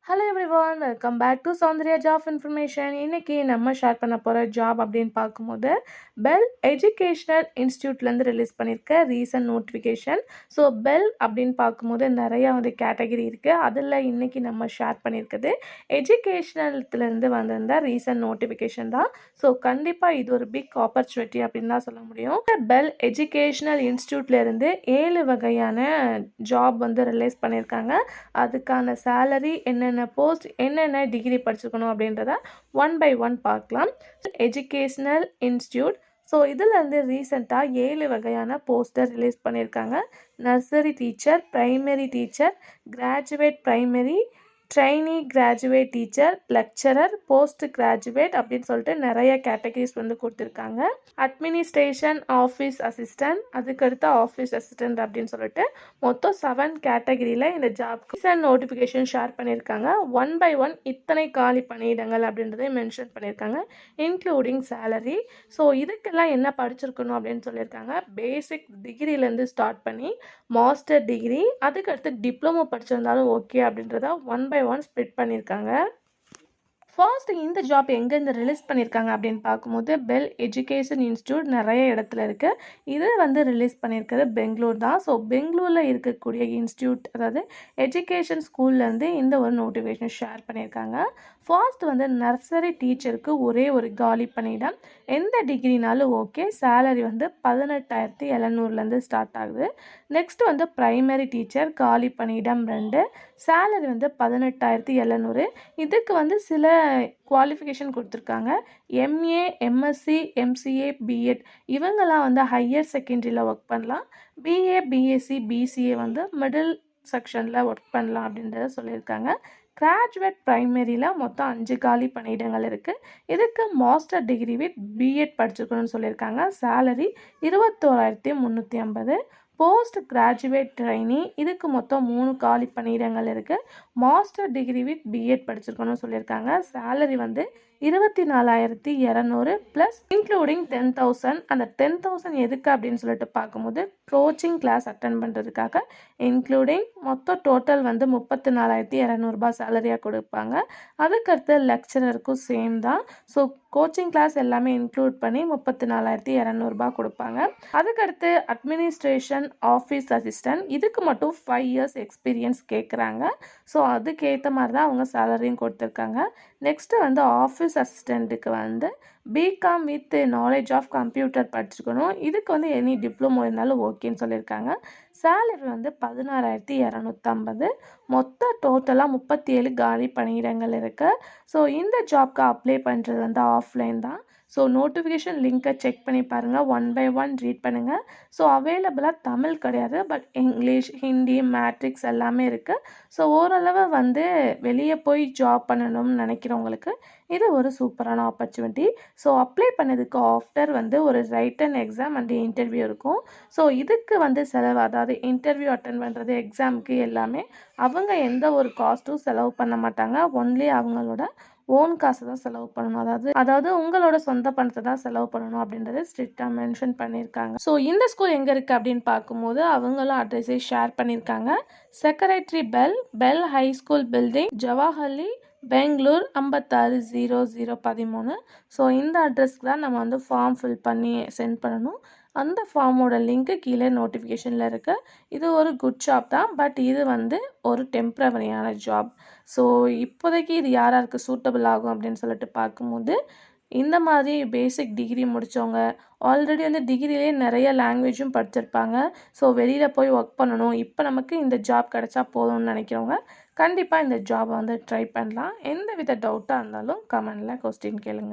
Hello everyone, welcome back to Soundarya job information. இன்னைக்கு நம்ம share பண்ண போகிற ஜாப் அப்படின்னு பார்க்கும்போது பெல் எஜுகேஷ்னல் இன்ஸ்டியூட்லேருந்து ரிலீஸ் பண்ணியிருக்க ரீசன்ட் நோட்டிஃபிகேஷன். ஸோ பெல் அப்படின்னு பார்க்கும்போது நிறையா கேட்டகரி இருக்குது. அதில் இன்னைக்கு நம்ம ஷேர் பண்ணியிருக்குது எஜுகேஷ்னல்லேருந்து வந்திருந்த ரீசன்ட் நோட்டிஃபிகேஷன் தான். ஸோ கண்டிப்பாக இது ஒரு பிக் ஆப்பர்ச்சுனிட்டி அப்படின்னு தான் சொல்ல முடியும். பெல் எஜுகேஷ்னல் இன்ஸ்டியூட்லேருந்து 7 வகையான ஜாப் ரிலீஸ் பண்ணியிருக்காங்க. அதுக்கான சேலரி, என்னென்ன போஸ்ட், என்னென்ன டிகிரி படிச்சிருக்கணும் அப்படின்றத ஒன் பை ஒன் பார்க்கலாம். Educational institute. ஸோ இதில் ரீசெண்டாக 7 வகையான போஸ்டர் ரிலீஸ் பண்ணியிருக்காங்க. Nursery teacher, primary teacher, graduate primary, trainee graduate teacher, lecturer, post graduate அப்படின்னு சொல்லிட்டு நிறைய கேட்டகரிஸ் கொடுத்துருக்காங்க. அட்மினிஸ்ட்ரேஷன் ஆஃபீஸ் அசிஸ்டன்ட், அதுக்கடுத்து ஆஃபீஸ் அசிஸ்டன்ட் அப்படின்னு சொல்லிட்டு மொத்தம் 7 கேட்டகரியில் இந்த ஜாப்க்கு நோட்டிஃபிகேஷன் ஷேர் பண்ணியிருக்காங்க. ஒன் பை ஒன் இத்தனை காலி பணியிடங்கள் அப்படின்றதை மென்ஷன் பண்ணியிருக்காங்க, இன்க்ளூடிங் சேலரி. ஸோ இதுக்கெல்லாம் என்ன படிச்சிருக்கணும் அப்படின்னு சொல்லியிருக்காங்க. பேசிக் டிகிரிலேருந்து ஸ்டார்ட் பண்ணி மாஸ்டர் டிகிரி, அதுக்கடுத்து டிப்ளமோ படிச்சிருந்தாலும் ஓகே அப்படின்றத ஒன் பை ஒன் ஸ்ப்ளிட் பண்ணியிருக்காங்க. ஃபர்ஸ்ட் இந்த ஜாப் எங்கேருந்து ரிலீஸ் பண்ணியிருக்காங்க அப்படின்னு பார்க்கும்போது பெல் எஜுகேஷன் இன்ஸ்டியூட் நிறைய இடத்துல இருக்குது. இது ரிலீஸ் பண்ணியிருக்கிறது பெங்களூர் தான். ஸோ பெங்களூரில் இருக்கக்கூடிய இன்ஸ்டியூட், அதாவது எஜுகேஷன் ஸ்கூல்லேருந்து இந்த ஒரு நோட்டிஃபிகேஷன் ஷேர் பண்ணியிருக்காங்க. ஃபர்ஸ்ட் நர்சரி டீச்சருக்கு ஒரே ஒரு காலி பணியிடம், எந்த டிகிரினாலும் ஓகே. சேலரி 18,700 ஸ்டார்ட் ஆகுது. நெக்ஸ்ட் ப்ரைமரி டீச்சர் காலி பணியிடம் 2, சேலரி 18,700. இதுக்கு சில குவாலிஃபிகேஷன் கொடுத்துருக்காங்க. எம்ஏ, எம்எஸ்சி, எம்சிஏ, பிஎட் இவங்கெல்லாம் ஹையர் செகண்டரியில் ஒர்க் பண்ணலாம். பிஏ, பிஎஸ்சி, பிசிஏ மிடில் செக்ஷனில் ஒர்க் பண்ணலாம் அப்படின்றத சொல்லியிருக்காங்க. கிராஜுவேட் ப்ரைமரியில் மொத்தம் 5 காலி பணியிடங்கள் இருக்குது. இதுக்கு மாஸ்டர் டிகிரி வித் பிஎட் படிச்சிருக்கணும்னு சொல்லியிருக்காங்க. சேலரி 21,350. போஸ்ட் கிராஜுவேட் ட்ரைனி, இதுக்கு மொத்தம் 3 காலி பணியிடங்கள் இருக்குது. மாஸ்டர் டிகிரி வித் பிஎட் படிச்சிருக்கணும்னு சொல்லியிருக்காங்க. Salary 24,200 plus including 10,000. அந்த 10,000 எதுக்கு அப்படின்னு சொல்லிட்டு பார்க்கும்போது கோச்சிங் கிளாஸ் அட்டன் பண்ணுறதுக்காக. இன்க்ளூடிங் மொத்தம் டோட்டல் 34,200 சேலரியாக கொடுப்பாங்க. அதுக்கடுத்து லெக்சரருக்கும் சேம் தான். ஸோ கோச்சிங் கிளாஸ் எல்லாமே இன்க்ளூட் பண்ணி 34,200 கொடுப்பாங்க. அதுக்கடுத்து அட்மினிஸ்ட்ரேஷன் ஆஃபீஸ் அசிஸ்டன்ட், இதுக்கு மட்டும் 5 இயர்ஸ் எக்ஸ்பீரியன்ஸ் கேட்குறாங்க. ஸோ அதுக்கேற்ற மாதிரி தான் அவங்க சேலரியும் கொடுத்துருக்காங்க. நெக்ஸ்ட்டு ஆஃபீஸ் அசிஸ்டண்ட்டுக்கு BCom with knowledge of computer படிச்சுக்கணும். இதுக்கு எனி டிப்ளமோ இருந்தாலும் ஓகேன்னு சொல்லியிருக்காங்க. சேலரி 16,250. மொத்தம் டோட்டலாக 37 காலி பணியிடங்கள் இருக்குது. ஸோ இந்த ஜாப்க்கு அப்ளை பண்ணுறது ஆஃப்லைன் தான். ஸோ நோட்டிஃபிகேஷன் லிங்க்கை செக் பண்ணி பாருங்கள், ஒன் பை ஒன் ரீட் பண்ணுங்கள். ஸோ அவைலபிளாக தமிழ் கிடையாது, பட் இங்கிலீஷ், ஹிந்தி, மேட்ரிக்ஸ் எல்லாமே இருக்குது. ஸோ ஓரளவு வெளியே போய் ஜாப் பண்ணணும்னு நினைக்கிறவங்களுக்கு இது ஒரு சூப்பரான ஆப்பர்ச்சுனிட்டி. ஸோ அப்ளை பண்ணதுக்கு ஆஃப்டர் ஒரு ரைட்டன் எக்ஸாம் அண்ட் இன்டர்வியூ இருக்கும். ஸோ இதுக்கு செலவு, அதாவது இன்டர்வியூ அட்டன் பண்ணுறது, எக்ஸாமுக்கு எல்லாமே அவங்க எந்த ஒரு காஸ்ட்டும் செலவு பண்ண மாட்டாங்க. ஒன்லி அவங்களோட ஓன் காசு தான் செலவு பண்ணணும், அதாவது உங்களோட சொந்த பணத்தை தான் செலவு பண்ணணும் அப்படின்றத ஸ்ட்ரிக்டாக மென்ஷன் பண்ணியிருக்காங்க. ஸோ இந்த ஸ்கூல் எங்கே இருக்குது அப்படின்னு பார்க்கும்போது அவங்களும் அட்ரஸை ஷேர் பண்ணியிருக்காங்க. Secretary Bell high school building, ஜவஹர்லி, பெங்களூர் 560013. ஸோ இந்த அட்ரஸ்க்கு தான் நம்ம ஃபார்ம் ஃபில் பண்ணி சென்ட் பண்ணணும். அந்த ஃபார்மோட லிங்க்கு கீழே நோட்டிஃபிகேஷனில் இருக்குது. இது ஒரு குட் ஜாப் தான், பட் இது ஒரு டெம்ப்ரவரியான ஜாப். ஸோ இப்போதைக்கு இது யாருக்கு சூட்டபிள் ஆகும் அப்படின்னு சொல்லிட்டு பார்க்கும்போது இந்த மாதிரி பேசிக் டிகிரி முடித்தவங்க, ஆல்ரெடி டிகிரிலே நிறைய லாங்குவேஜும் படிச்சிருப்பாங்க. ஸோ வெளியில் போய் ஒர்க் பண்ணணும், இப்போ நமக்கு இந்த ஜாப் கிடச்சா போதும்னு நினைக்கிறவங்க கண்டிப்பாக இந்த ஜாபை ட்ரை பண்ணலாம். எந்த வித டவுட்டாக இருந்தாலும் கமெண்டில் கொஸ்டின் கேளுங்க.